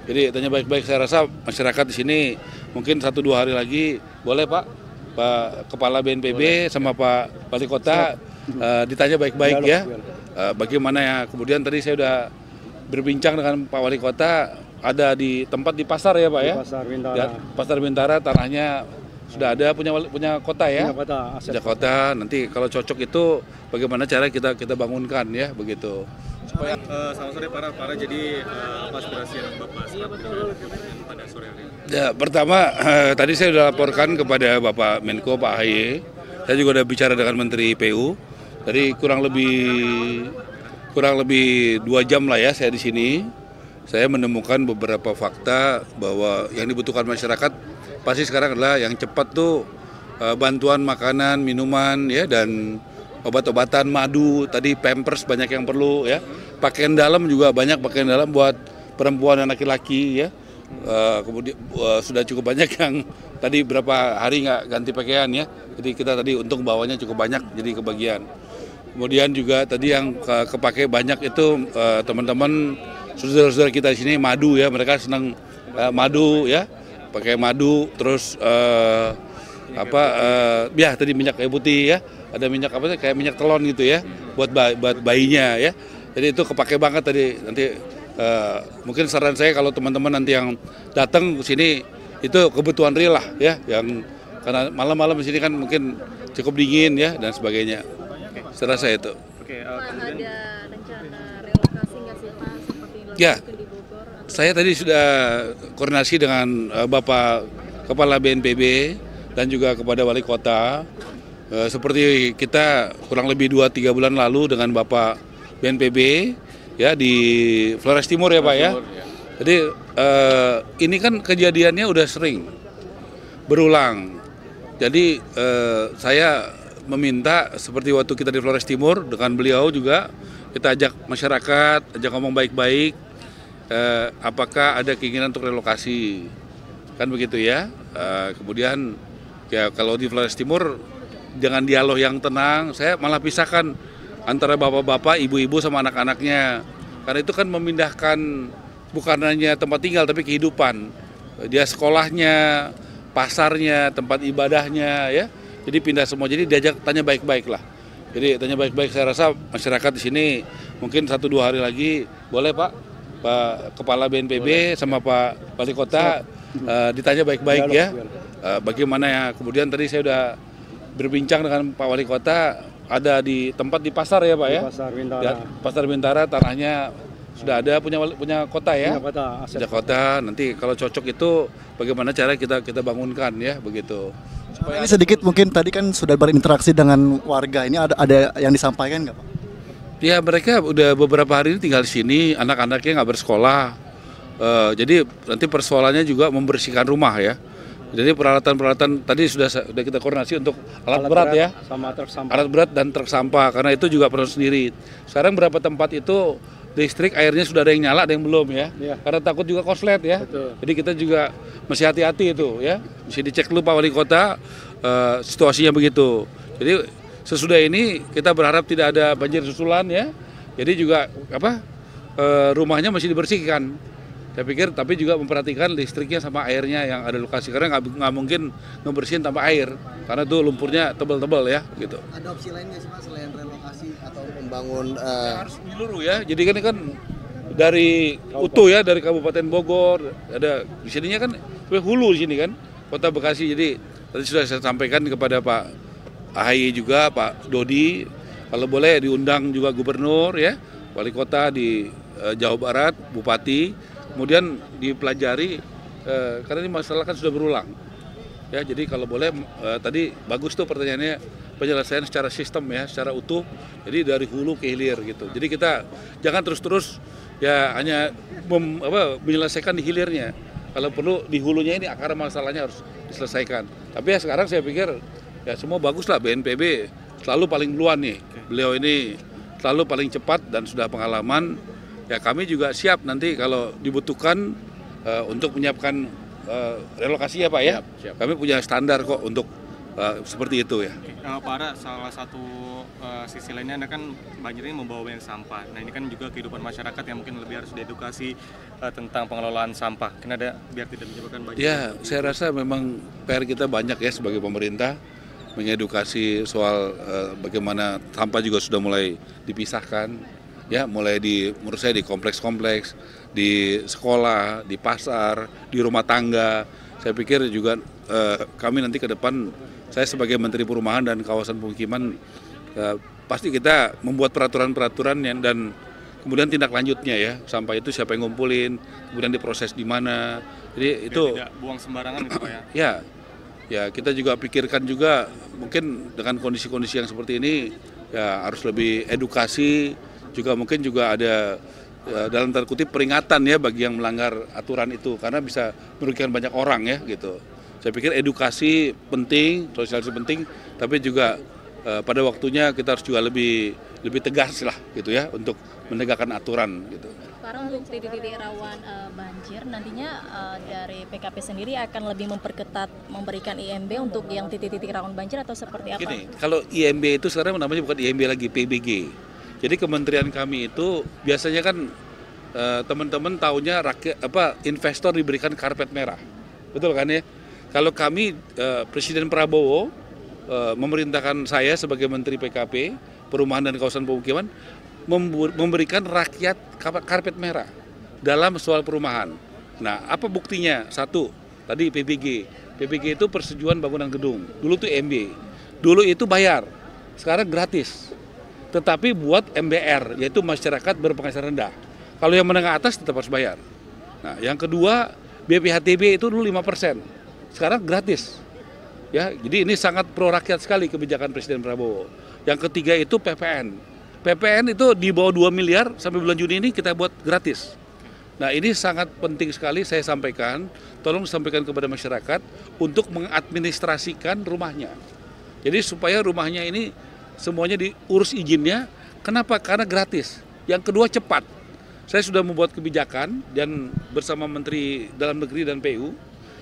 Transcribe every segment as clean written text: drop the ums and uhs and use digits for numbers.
Jadi tanya baik-baik, saya rasa masyarakat di sini mungkin 1-2 hari lagi boleh Pak Kepala BNPB sama Pak Wali Kota ditanya baik-baik ya. Bagaimana ya, kemudian tadi saya udah berbincang dengan Pak Wali Kota, ada di tempat di pasar ya Pak ya? Pasar Bintara. Ya, Pasar Bintara, tanahnya sudah ada, punya kota ya? Punya kota, nanti kalau cocok itu bagaimana cara kita bangunkan ya, begitu. Selamat sore para jadi apa aspirasi yang Bapak sampaikan pada sore hari ini? Ya, pertama tadi saya sudah laporkan kepada Bapak Menko Pak AHY. Saya juga sudah bicara dengan Menteri PU. Tadi kurang lebih 2 jam lah ya saya di sini. Saya menemukan beberapa fakta bahwa yang dibutuhkan masyarakat pasti sekarang adalah yang cepat tuh bantuan makanan, minuman ya, dan obat-obatan, madu, tadi pampers banyak yang perlu ya. Pakaian dalam juga banyak, pakaian dalam buat perempuan dan laki-laki ya. Kemudian sudah cukup banyak yang tadi berapa hari nggak ganti pakaian ya. Jadi kita tadi untung bawanya cukup banyak, jadi kebagian. Kemudian juga tadi yang kepake banyak itu teman-teman saudara-saudara kita di sini madu ya, mereka senang madu ya, pakai madu, terus ya tadi minyak kayu putih ya, ada minyak apa sih kayak minyak telon gitu ya, buat bayinya ya. Jadi itu kepake banget tadi. Nanti mungkin saran saya kalau teman-teman nanti yang datang ke sini itu kebutuhan real lah ya, yang karena malam-malam di sini kan mungkin cukup dingin ya dan sebagainya. Saya rasa itu. Kemudian ada rencana relokasi nggak sih Pak, seperti Ya, di Bogor? saya tadi sudah koordinasi dengan Bapak Kepala BNPB dan juga kepada Wali Kota. Seperti kita kurang lebih 2-3 bulan lalu dengan Bapak BNPB ya di Flores Timur ya Pak ya. Jadi ini kan kejadiannya udah sering berulang. Jadi saya meminta seperti waktu kita di Flores Timur dengan beliau juga, kita ajak masyarakat, ajak ngomong baik-baik, apakah ada keinginan untuk relokasi, kan begitu ya. Kemudian ya kalau di Flores Timur dengan dialog yang tenang, saya malah pisahkan antara bapak-bapak, ibu-ibu sama anak-anaknya, karena itu kan memindahkan bukan hanya tempat tinggal tapi kehidupan, dia sekolahnya, pasarnya, tempat ibadahnya ya. Jadi pindah semua, jadi diajak tanya baik-baik lah. Jadi tanya baik-baik, saya rasa masyarakat di sini mungkin 1-2 hari lagi boleh Pak Kepala BNPB sama Pak Wali Kota ditanya baik-baik ya. Bagaimana ya, kemudian tadi saya udah berbincang dengan Pak Wali Kota, ada di tempat di pasar ya Pak ya? Pasar Bintara. Ya, Pasar Bintara, tanahnya sudah ada, punya kota ya? Punya kota, nanti kalau cocok itu bagaimana cara kita bangunkan ya, begitu. Ini sedikit mungkin tadi kan sudah berinteraksi dengan warga, ini ada yang disampaikan nggak Pak? Ya mereka udah beberapa hari ini tinggal di sini, anak-anaknya nggak bersekolah, jadi nanti persoalannya juga membersihkan rumah ya. Jadi peralatan tadi sudah kita koordinasi untuk alat berat ya, sama truk sampah. alat berat dan truk sampah, karena itu juga perlu sendiri. Sekarang berapa tempat itu listrik, airnya sudah ada yang nyala, ada yang belum ya, karena takut juga konslet ya. Betul. Jadi kita juga mesti hati-hati itu ya, mesti dicek dulu Pak Wali Kota situasinya begitu. Jadi sesudah ini kita berharap tidak ada banjir susulan ya, jadi juga rumahnya masih dibersihkan. Saya pikir, tapi juga memperhatikan listriknya sama airnya yang ada lokasi, karena nggak mungkin ngebersihin tanpa air, karena itu lumpurnya tebal-tebal ya gitu. Ada opsi lain nggak sih Pak selain relokasi atau membangun? Harus menyeluruh ya, jadi kan dari utuh ya, dari Kabupaten Bogor, ada di sininya kan hulu di sini kan, Kota Bekasi. Jadi tadi sudah saya sampaikan kepada Pak AHY juga, Pak Dodi, kalau boleh diundang juga Gubernur ya, Wali Kota di Jawa Barat, Bupati. Kemudian dipelajari, karena ini masalah kan sudah berulang ya, jadi kalau boleh tadi bagus tuh pertanyaannya, penyelesaian secara sistem ya, secara utuh, jadi dari hulu ke hilir gitu. Jadi kita jangan terus-terus ya hanya menyelesaikan di hilirnya, kalau perlu di hulunya ini akar masalahnya harus diselesaikan. Tapi ya sekarang saya pikir ya semua bagus lah, BNPB selalu paling duluan nih, beliau ini selalu paling cepat dan sudah pengalaman. Ya kami juga siap nanti kalau dibutuhkan untuk menyiapkan relokasi ya Pak ya. Siap. Kami punya standar kok untuk seperti itu ya. Pak Ara, salah satu sisi lainnya Anda kan banjir ini membawa banyak sampah. Nah ini kan juga kehidupan masyarakat yang mungkin lebih harus diedukasi tentang pengelolaan sampah. Kenapa biar tidak menyebabkan banjir? Ya, saya rasa memang PR kita banyak ya sebagai pemerintah mengedukasi soal bagaimana sampah juga sudah mulai dipisahkan, ya mulai menurut saya di kompleks-kompleks, di sekolah, di pasar, di rumah tangga. Saya pikir juga kami nanti ke depan, saya sebagai Menteri Perumahan dan Kawasan Pemukiman, pasti kita membuat peraturan-peraturan dan kemudian tindak lanjutnya ya, sampah itu siapa yang ngumpulin, kemudian diproses di mana. Jadi itu tidak buang sembarangan gitu Pak ya. Ya kita juga pikirkan juga mungkin dengan kondisi-kondisi yang seperti ini ya harus lebih edukasi, juga mungkin juga ada dalam tanda kutip peringatan ya bagi yang melanggar aturan itu, karena bisa merugikan banyak orang ya gitu. Saya pikir edukasi penting, sosialisasi penting, tapi juga pada waktunya kita harus juga lebih tegas lah gitu ya untuk menegakkan aturan gitu. Para untuk titik-titik rawan banjir nantinya dari PKP sendiri akan lebih memperketat memberikan IMB untuk yang titik-titik rawan banjir atau seperti apa? Gini, kalau IMB itu sekarang namanya bukan IMB lagi, PBG. Jadi kementerian kami itu biasanya kan teman-teman taunya investor diberikan karpet merah, betul kan ya? Kalau kami Presiden Prabowo memerintahkan saya sebagai Menteri PKP, Perumahan dan Kawasan Pemukiman, memberikan rakyat karpet merah dalam soal perumahan. Nah, apa buktinya? Satu, tadi PBG. PBG itu persetujuan bangunan gedung. Dulu tuh MB. Dulu itu bayar, sekarang gratis. Tetapi buat MBR, yaitu masyarakat berpenghasilan rendah. Kalau yang menengah atas tetap harus bayar. Nah, yang kedua, BPHTB itu dulu 5%. Sekarang gratis. Ya, jadi ini sangat pro rakyat sekali kebijakan Presiden Prabowo. Yang ketiga itu PPN. PPN itu di bawah 2 miliar sampai bulan Juni ini kita buat gratis. Nah, ini sangat penting sekali saya sampaikan, tolong sampaikan kepada masyarakat untuk mengadministrasikan rumahnya. Jadi supaya rumahnya ini semuanya diurus izinnya. Kenapa? Karena gratis. Yang kedua cepat. Saya sudah membuat kebijakan dan bersama Menteri Dalam Negeri dan PU,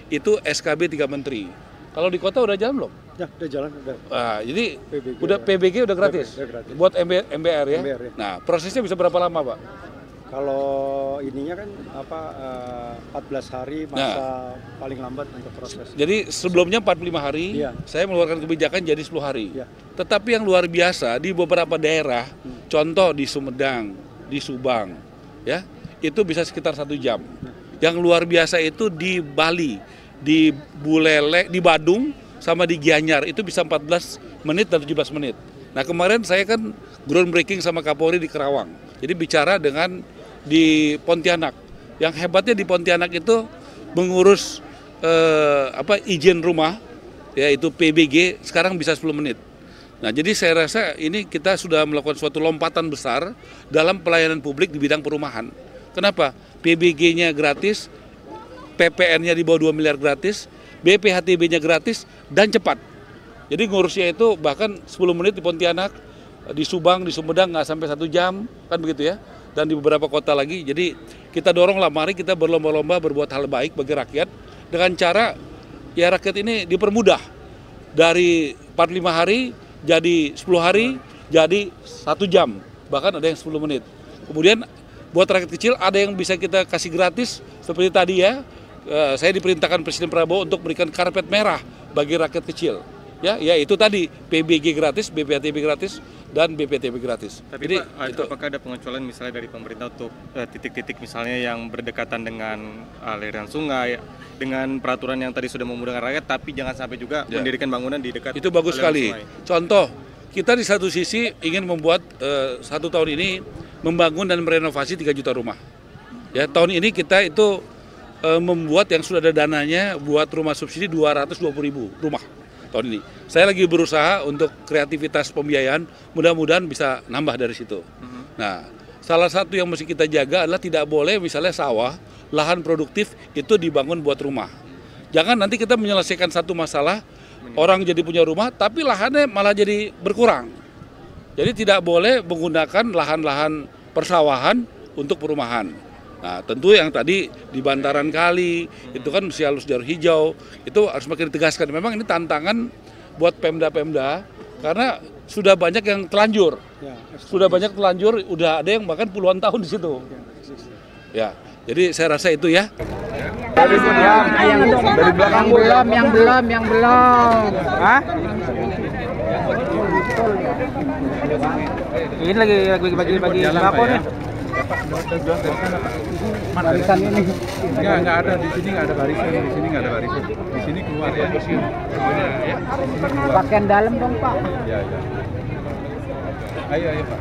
itu SKB 3 Menteri. Kalau di kota udah jalan belum? Ya, udah jalan. Udah. Nah, jadi PBG PBG udah gratis. Udah gratis. Buat MBR ya. MBR, ya. Nah, prosesnya bisa berapa lama, Pak? Kalau ininya kan 14 hari masa paling lambat untuk proses. Jadi sebelumnya 45 hari, Iya. saya mengeluarkan kebijakan jadi 10 hari. Iya. Tetapi yang luar biasa di beberapa daerah, contoh di Sumedang, di Subang, ya, itu bisa sekitar 1 jam. Yang luar biasa itu di Bali, di Buleleng, di Badung, sama di Gianyar, itu bisa 14 menit dan 17 menit. Nah kemarin saya kan groundbreaking sama Kapolri di Kerawang. Jadi bicara dengan di Pontianak. Yang hebatnya di Pontianak itu mengurus izin rumah, yaitu PBG, sekarang bisa 10 menit. Nah jadi saya rasa ini kita sudah melakukan suatu lompatan besar dalam pelayanan publik di bidang perumahan. Kenapa? PBG-nya gratis, PPN-nya di bawah 2 miliar gratis, BPHTB-nya gratis, dan cepat. Jadi ngurusnya itu bahkan 10 menit di Pontianak, di Subang, di Sumedang nggak sampai 1 jam, kan begitu ya. Dan di beberapa kota lagi, jadi kita doronglah, mari kita berlomba-lomba berbuat hal baik bagi rakyat, dengan cara ya rakyat ini dipermudah. Dari 45 hari, jadi 10 hari, jadi 1 jam, bahkan ada yang 10 menit. Kemudian buat rakyat kecil ada yang bisa kita kasih gratis, seperti tadi ya, saya diperintahkan Presiden Prabowo untuk berikan karpet merah bagi rakyat kecil. Ya itu tadi PBG gratis, BPHTB gratis, dan BPTB gratis. Tapi jadi, Pak, apakah ada pengecualian misalnya dari pemerintah untuk titik-titik misalnya yang berdekatan dengan aliran sungai, dengan peraturan yang tadi sudah memudahkan rakyat, tapi jangan sampai juga mendirikan bangunan di dekat itu bagus sekali. sungai. Contoh, kita di satu sisi ingin membuat 1 tahun ini membangun dan merenovasi 3 juta rumah. Ya, tahun ini kita itu membuat yang sudah ada dananya buat rumah subsidi 220.000 rumah tahun ini. Saya lagi berusaha untuk kreativitas pembiayaan, mudah-mudahan bisa nambah dari situ. Nah, salah satu yang mesti kita jaga adalah tidak boleh misalnya sawah, lahan produktif itu dibangun buat rumah. Jangan nanti kita menyelesaikan satu masalah, orang jadi punya rumah, tapi lahannya malah jadi berkurang. Jadi tidak boleh menggunakan lahan-lahan persawahan untuk perumahan. Nah tentu yang tadi di bantaran kali, itu kan mesti halus jalur hijau, itu harus makin ditegaskan. Memang ini tantangan buat Pemda-Pemda karena sudah banyak yang telanjur. Ya, Sudah banyak telanjur, udah ada yang bahkan puluhan tahun di situ. Ya, jadi saya rasa itu ya. Yang belum. Hah? Ini lagi bagi sembako nih. Barisan ini. Enggak ada di sini, nggak ada barisan, di sini nggak ada barisan. Di sini keluar ya. Pakaian dalam dong, Pak. Ya. Ayo Pak.